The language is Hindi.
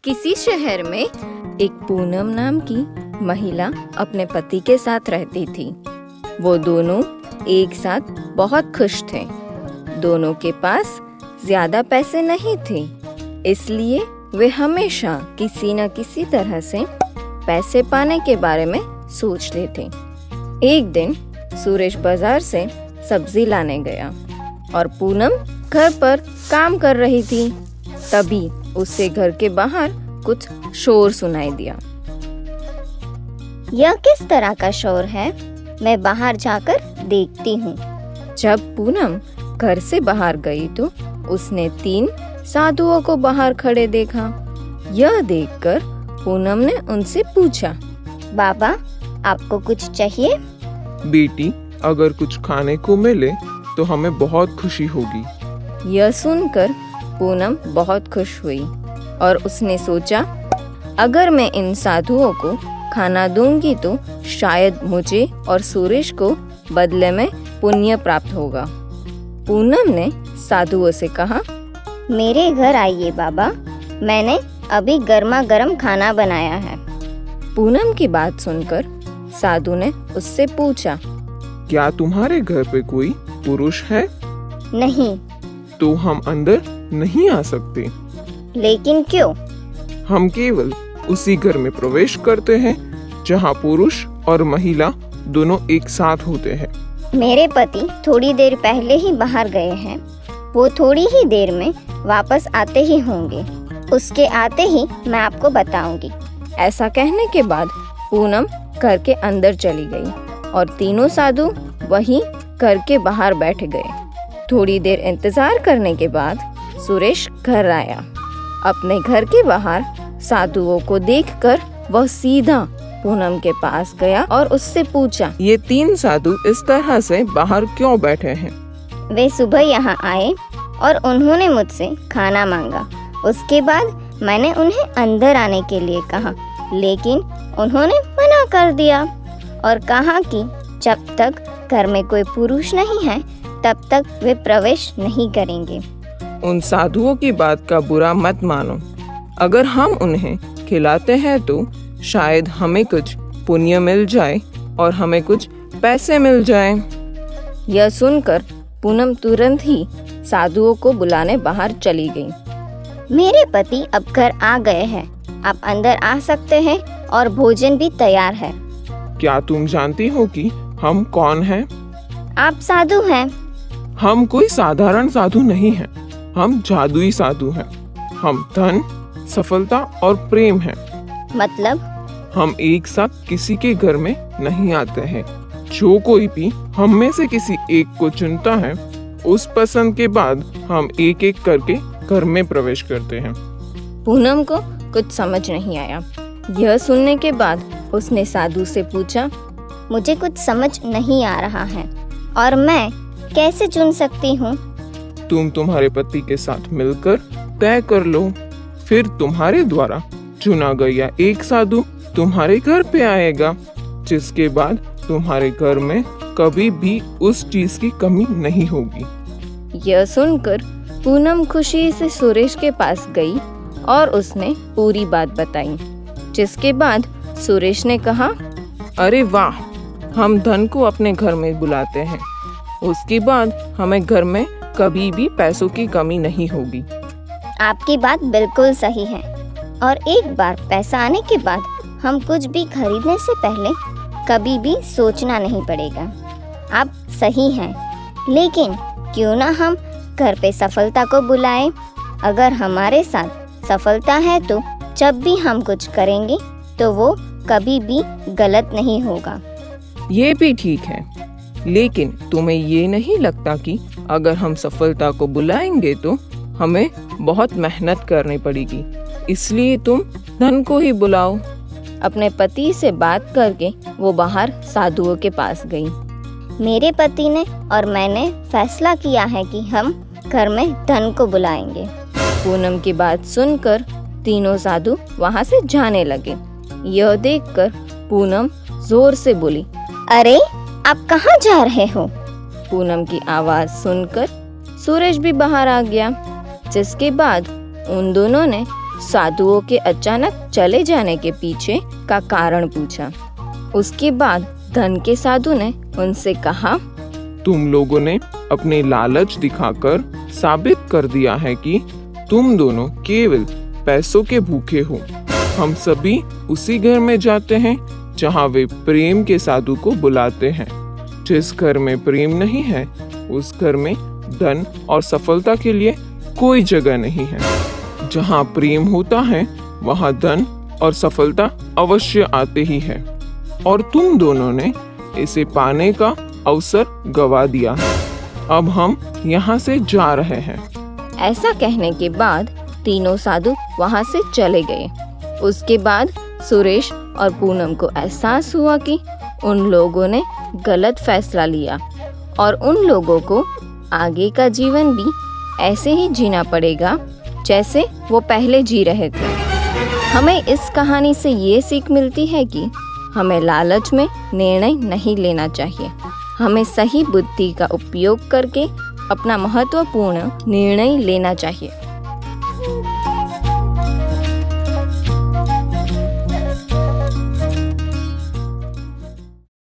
किसी शहर में एक पूनम नाम की महिला अपने पति के साथ रहती थी। वो दोनों एक साथ बहुत खुश थे। दोनों के पास ज्यादा पैसे नहीं थे, इसलिए वे हमेशा किसी न किसी तरह से पैसे पाने के बारे में सोचते थे। एक दिन सुरेश बाजार से सब्जी लाने गया और पूनम घर पर काम कर रही थी। तभी उसे घर के बाहर कुछ शोर सुनाई दिया। यह किस तरह का शोर है? मैं बाहर जाकर देखती हूँ। जब पूनम घर से बाहर गई तो उसने 3 साधुओं को बाहर खड़े देखा। यह देखकर पूनम ने उनसे पूछा, बाबा, आपको कुछ चाहिए? बेटी, अगर कुछ खाने को मिले तो हमें बहुत खुशी होगी। यह सुनकर पूनम बहुत खुश हुई और उसने सोचा, अगर मैं इन साधुओं को खाना दूंगी तो शायद मुझे और सुरेश को बदले में पुण्य प्राप्त होगा। पूनम ने साधुओं से कहा, मेरे घर आइए बाबा, मैंने अभी गर्मा गर्म खाना बनाया है। पूनम की बात सुनकर साधु ने उससे पूछा, क्या तुम्हारे घर पे कोई पुरुष है? नहीं। तो हम अंदर नहीं आ सकते। लेकिन क्यों? हम केवल उसी घर में प्रवेश करते हैं जहाँ पुरुष और महिला दोनों एक साथ होते हैं। मेरे पति थोड़ी देर पहले ही बाहर गए हैं। वो थोड़ी ही देर में वापस आते ही होंगे। उसके आते ही मैं आपको बताऊंगी। ऐसा कहने के बाद पूनम घर के अंदर चली गई और तीनों साधु वहीं घर के बाहर बैठ गए। थोड़ी देर इंतजार करने के बाद सुरेश घर आया। अपने घर के बाहर साधुओं को देखकर वह सीधा पूनम के पास गया और उससे पूछा, ये 3 साधु इस तरह से बाहर क्यों बैठे हैं? वे सुबह यहाँ आए और उन्होंने मुझसे खाना मांगा। उसके बाद मैंने उन्हें अंदर आने के लिए कहा, लेकिन उन्होंने मना कर दिया और कहा कि जब तक घर में कोई पुरुष नहीं है तब तक वे प्रवेश नहीं करेंगे। उन साधुओं की बात का बुरा मत मानो। अगर हम उन्हें खिलाते हैं तो शायद हमें कुछ पुण्य मिल जाए और हमें कुछ पैसे मिल जाए। यह सुनकर पूनम तुरंत ही साधुओं को बुलाने बाहर चली गई। मेरे पति अब घर आ गए हैं। आप अंदर आ सकते हैं और भोजन भी तैयार है। क्या तुम जानती हो कि हम कौन हैं? आप साधु हैं। हम कोई साधारण साधु नहीं हैं। हम जादुई साधु हैं। हम धन, सफलता और प्रेम हैं। मतलब? हम एक साथ किसी के घर में नहीं आते हैं। जो कोई भी हम में से किसी एक को चुनता है, उस पसंद के बाद हम एक एक करके घर में प्रवेश करते हैं। पूनम को कुछ समझ नहीं आया। यह सुनने के बाद उसने साधु से पूछा, मुझे कुछ समझ नहीं आ रहा है और मैं कैसे चुन सकती हूँ? तुम तुम्हारे पति के साथ मिलकर तय कर लो। फिर तुम्हारे द्वारा चुना गया एक साधु तुम्हारे घर पे आएगा, जिसके बाद तुम्हारे घर में कभी भी उस चीज की कमी नहीं होगी। यह सुनकर पूनम खुशी से सुरेश के पास गई और उसने पूरी बात बताई, जिसके बाद सुरेश ने कहा, अरे वाह, हम धन को अपने घर में बुलाते हैं। उसके बाद हमें घर में कभी भी पैसों की कमी नहीं होगी। आपकी बात बिल्कुल सही है और एक बार पैसा आने के बाद हम कुछ भी खरीदने से पहले कभी भी सोचना नहीं पड़ेगा। आप सही हैं, लेकिन क्यों ना हम घर पे सफलता को बुलाएं? अगर हमारे साथ सफलता है तो जब भी हम कुछ करेंगे तो वो कभी भी गलत नहीं होगा। ये भी ठीक है, लेकिन तुम्हें ये नहीं लगता कि अगर हम सफलता को बुलाएंगे तो हमें बहुत मेहनत करनी पड़ेगी, इसलिए तुम धन को ही बुलाओ। अपने पति से बात करके वो बाहर साधुओं के पास गई। मेरे पति ने और मैंने फैसला किया है कि हम घर में धन को बुलाएंगे। पूनम की बात सुनकर तीनों साधु वहाँ से जाने लगे। यह देखकर पूनम जोर से बोली, अरे, आप कहाँ जा रहे हो? पूनम की आवाज सुनकर सुरेश भी बाहर आ गया, जिसके बाद उन दोनों ने साधुओं के अचानक चले जाने के पीछे का कारण पूछा। उसके बाद धन के साधु ने उनसे कहा, तुम लोगों ने अपने लालच दिखाकर साबित कर दिया है कि तुम दोनों केवल पैसों के भूखे हो। हम सभी उसी घर में जाते हैं जहाँ वे प्रेम के साधु को बुलाते हैं। जिस घर में प्रेम नहीं है, उस घर में धन और सफलता के लिए कोई जगह नहीं है। जहाँ प्रेम होता है, वहाँ धन और सफलता अवश्य आते ही है। और तुम दोनों ने इसे पाने का अवसर गवा दिया है। अब हम यहाँ से जा रहे हैं। ऐसा कहने के बाद तीनों साधु वहाँ से चले गए। उसके बाद सुरेश और पूनम को एहसास हुआ कि उन लोगों ने गलत फैसला लिया और उन लोगों को आगे का जीवन भी ऐसे ही जीना पड़ेगा जैसे वो पहले जी रहे थे। हमें इस कहानी से ये सीख मिलती है कि हमें लालच में निर्णय नहीं लेना चाहिए। हमें सही बुद्धि का उपयोग करके अपना महत्वपूर्ण निर्णय लेना चाहिए।